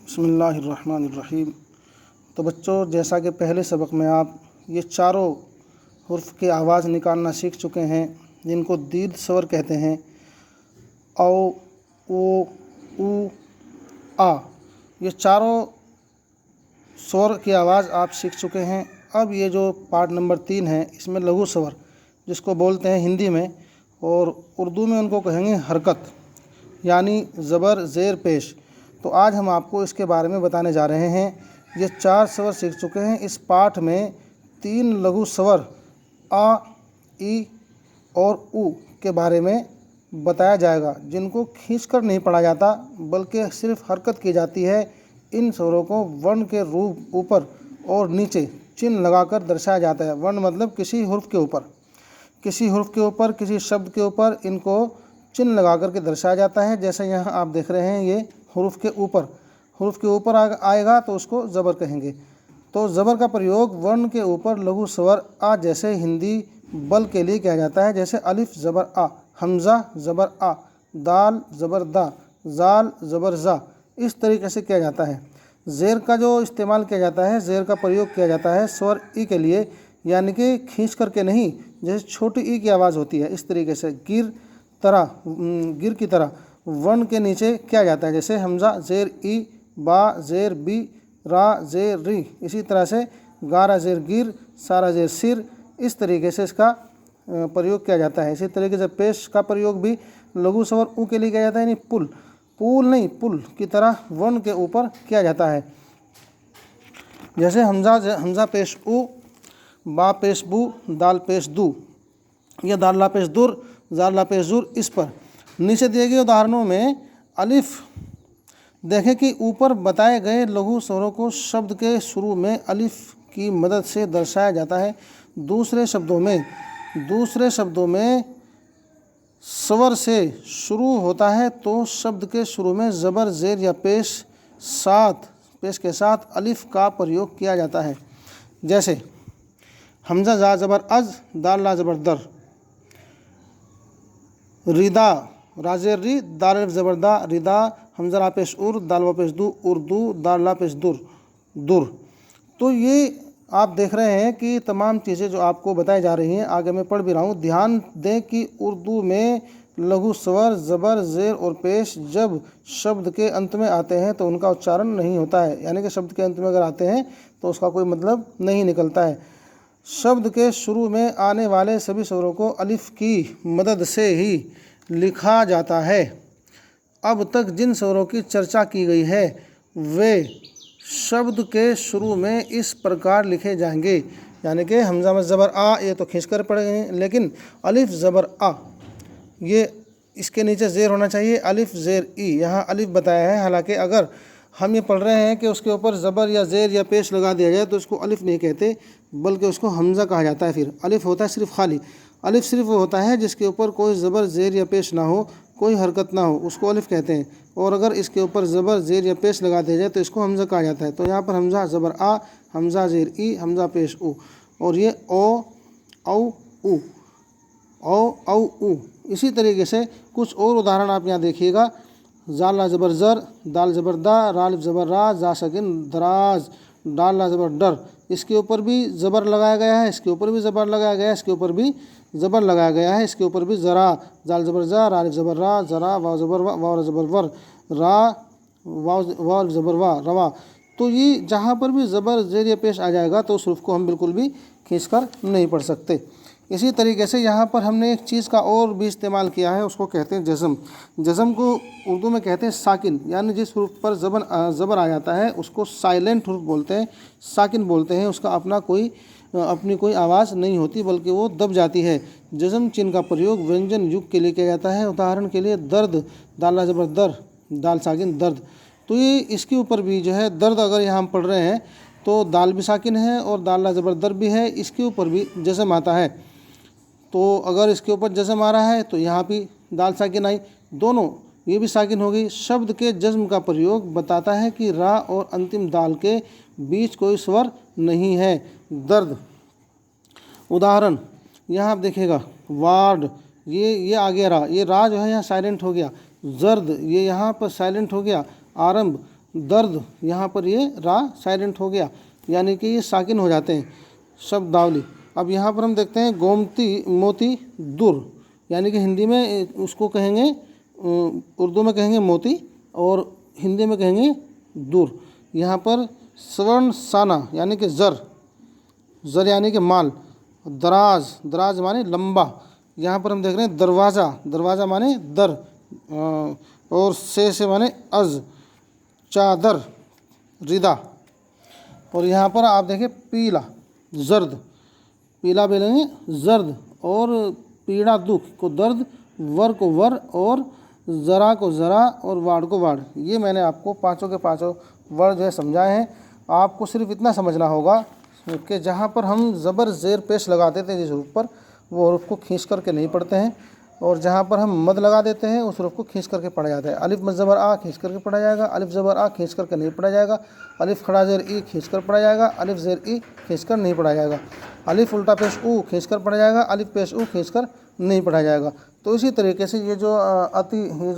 बिस्मिल्लाहिर्रहमानिर्रहीम। तो बच्चों, जैसा कि पहले सबक में आप ये चारों हुर्फ की आवाज़ निकालना सीख चुके हैं, जिनको दीर्घ स्वर कहते हैं। औ, ओ, ऊ, आ, ये चारों स्वर की आवाज़ आप सीख चुके हैं। अब ये जो पार्ट नंबर 3 है, इसमें लघु स्वर जिसको बोलते हैं हिंदी में, और उर्दू में उनको कहेंगे हरकत, यानी ज़बर ज़ेर पेश। तो आज हम आपको इसके बारे में बताने जा रहे हैं। ये 4 स्वर सीख चुके हैं। इस पाठ में 3 लघु स्वर आ, ई और ऊ के बारे में बताया जाएगा, जिनको खींचकर नहीं पढ़ा जाता बल्कि सिर्फ हरकत की जाती है। इन स्वरों को वर्ण के रूप ऊपर और नीचे चिन्ह लगाकर दर्शाया जाता है। वर्ण मतलब किसी हुर्फ के ऊपर, किसी शब्द के ऊपर इनको चिन्ह लगा करके दर्शाया जाता है। जैसे यहाँ आप देख रहे हैं, ये हुर्फ के ऊपर आएगा तो उसको ज़बर कहेंगे। तो ज़बर का प्रयोग वर्ण के ऊपर लघु स्वर आ जैसे हिंदी बल के लिए किया जाता है। जैसे अलिफ ज़बर आ, हमज़ा ज़बर आ, दाल ज़बर दा, जाल ज़बर ज़ा, इस तरीके से किया जाता है। ज़ेर का जो इस्तेमाल किया जाता है, ज़ेर का प्रयोग किया जाता है स्वर ई के लिए, यानी कि खींच करके नहीं, जैसे छोटी ई की आवाज़ होती है इस तरीके से गिर की तरह वर्ण के नीचे किया जाता है। जैसे हमज़ा ज़ेर ई, बा ज़ेर बी, रा ज़ेर री, इसी तरह से गारा ज़ेर गिर, सारा ज़ेर सिर, इस तरीके से इसका प्रयोग किया जाता है। इसी तरीके से पेश का प्रयोग भी लघु स्वर ऊ के लिए किया जाता है, यानी पुल की तरह वर्ण के ऊपर किया जाता है। जैसे हमज़ा पेश ऊ, बा पेश बू, दाल पेश दू, या दाल ला पेश दुर, जाल ला पेश जुर। इस पर नीचे दिए गए उदाहरणों में अलिफ देखें कि ऊपर बताए गए लघु स्वरों को शब्द के शुरू में अलिफ की मदद से दर्शाया जाता है। दूसरे शब्दों में स्वर से शुरू होता है तो शब्द के शुरू में ज़बर ज़ेर या पेश के साथ अलिफ का प्रयोग किया जाता है। जैसे हमज़ा जा ज़बर अज, दाल ला ज़बर दर, रिदा राजेर री, दाल अलिफ ज़बर दा, रिदा, हमज़ा ला पेश उर, दाल वा पेश दू, उर्दू, दाल ला पेश दुर। तो ये आप देख रहे हैं कि तमाम चीज़ें जो आपको बताई जा रही हैं, आगे मैं पढ़ भी रहा हूँ। ध्यान दें कि उर्दू में लघु स्वर ज़बर ज़ेर और पेश जब शब्द के अंत में आते हैं तो उनका उच्चारण नहीं होता है, यानी कि शब्द के अंत में अगर आते हैं तो उसका कोई मतलब नहीं निकलता है। शब्द के शुरू में आने वाले सभी स्वरों को अलिफ की मदद से ही लिखा जाता है। अब तक जिन स्वरों की चर्चा की गई है वे शब्द के शुरू में इस प्रकार लिखे जाएंगे, यानी कि हमज़ा में ज़बर आ, ये तो खींच कर पढ़ेंगे, लेकिन अलिफ ज़बर आ, ये इसके नीचे ज़ेर होना चाहिए, अलिफ ज़ेर ई, यहाँ अलिफ बताया है। हालांकि अगर हम ये पढ़ रहे हैं कि उसके ऊपर ज़बर या ज़ेर या पेश लगा दिया जाए तो उसको अलिफ नहीं कहते, बल्कि उसको हमज़ा कहा जाता है। फिर अलिफ होता है सिर्फ खाली, अलिफ सिर्फ वो होता है जिसके ऊपर कोई ज़बर ज़ेर या पेश ना हो, कोई हरकत ना हो, उसको अलिफ कहते हैं। और अगर इसके ऊपर ज़बर ज़ेर या पेश लगा दिया जाए तो इसको हमज़ा कहा जाता है। तो यहाँ पर हमज़ा ज़बर आ, हमज़ा ज़ेर ई, हमज़ा पेश ऊ, और ये ओ, औ ऊ। इसी तरीके से कुछ और उदाहरण आप यहाँ देखिएगा। जाल ला ज़बर ज़र, दाल ज़बर दा, रा अलिफ ज़बर रा, जा सकिन दराज, डाल ला ज़बर डर, इसके ऊपर भी ज़बर लगाया गया है, इसके ऊपर भी ज़बर लगाया गया है, इसके ऊपर भी ज़बर लगाया गया है, इसके ऊपर भी ज़रा, जाल ज़बर जा, रा अलिफ ज़बर रा, ज़रा, वाव ज़बर वा, वाव ज़बर वर, रा, वाव ज़बर वा, रवा। तो ये जहाँ पर भी ज़बर ज़ेर या पेश आ जाएगा तो उस हुर्फ को हम बिल्कुल भी खींचकर नहीं पढ़ सकते। इसी तरीके से यहाँ पर हमने एक चीज़ का और भी इस्तेमाल किया है, उसको कहते हैं जज़म। जज़म को उर्दू में कहते हैं साकिन, यानी जिस हुर्फ पर ज़बर आ जाता है उसको साइलेंट हुर्फ बोलते हैं, साकिन बोलते हैं। उसका अपनी कोई आवाज़ नहीं होती बल्कि वो दब जाती है। जज़म चिन्ह का प्रयोग व्यंजन युग के लिए किया जाता है। उदाहरण के लिए दर्द, दाल ला ज़बर दर, दाल साकिन दर्द। तो ये इसके ऊपर भी जो है दर्द, अगर यहाँ हम पढ़ रहे हैं तो दाल भी साकिन है और दाल ला ज़बर दर भी है, इसके ऊपर भी जज़म आता है। तो अगर इसके ऊपर जज़म आ रहा है तो यहाँ भी दाल साकिन आई, दोनों ये भी साकिन हो गई। शब्द के जज़म का प्रयोग बताता है कि रा और अंतिम दाल के बीच कोई स्वर नहीं है। दर्द, उदाहरण यहाँ आप देखिएगा, वार्ड, ये आ गया रा, ये रा जो है यहाँ साइलेंट हो गया। जर्द, ये यहाँ पर साइलेंट हो गया। आरंभ, दर्द, यहाँ पर ये रा साइलेंट हो गया, यानी कि ये साकिन हो जाते हैं शब्दावली। अब यहाँ पर हम देखते हैं गोमती मोती दुर, यानी कि हिंदी में उसको कहेंगे, उर्दू में कहेंगे मोती और हिंदी में कहेंगे दूर। यहाँ पर स्वर्ण साना यानी कि ज़र, ज़र यानी कि माल। दराज, दराज माने लंबा। यहाँ पर हम देख रहे हैं दरवाज़ा, दरवाज़ा माने दर, और से माने अज, चादर, रिदा। और यहाँ पर आप देखें पीला, जर्द, पीला बोलेंगे जर्द, और पीड़ा दुख को दर्द, वर को वर, और ज़रा को ज़रा, और वाड़ को वाड़। ये मैंने आपको पाँचों के पाँचों वर्ड जो है समझाए हैं। आपको सिर्फ इतना समझना होगा कि जहाँ पर हम ज़बर ज़ेर पेश लगाते थे जिस हरूफ पर, वो हरूफ को खींच करके नहीं पढ़ते हैं, और जहाँ पर हम मद लगा देते हैं उस हरूफ को खींच करके पढ़ा जाता है। अलिफ मद ज़बर आ खींच करके पढ़ा जाएगा, अलिफ ज़बर आ खींच करके नहीं पढ़ा जाएगा, अलिफ खड़ा ज़ेर ई खींच कर पढ़ा जाएगा, अलिफ ज़ेर ई खींच कर नहीं पढ़ा जाएगा, अलिफ उल्टा पेश ऊ खींच कर पढ़ा जाएगा, अलिफ पेश ऊ खींच कर नहीं पढ़ा जाएगा। तो इसी तरीके से ये जो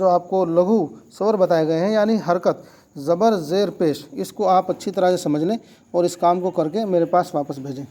आपको लघु स्वर बताए गए हैं, यानी हरकत ज़बर ज़ेर पेश, इसको आप अच्छी तरह से समझ लें और इस काम को करके मेरे पास वापस भेजें।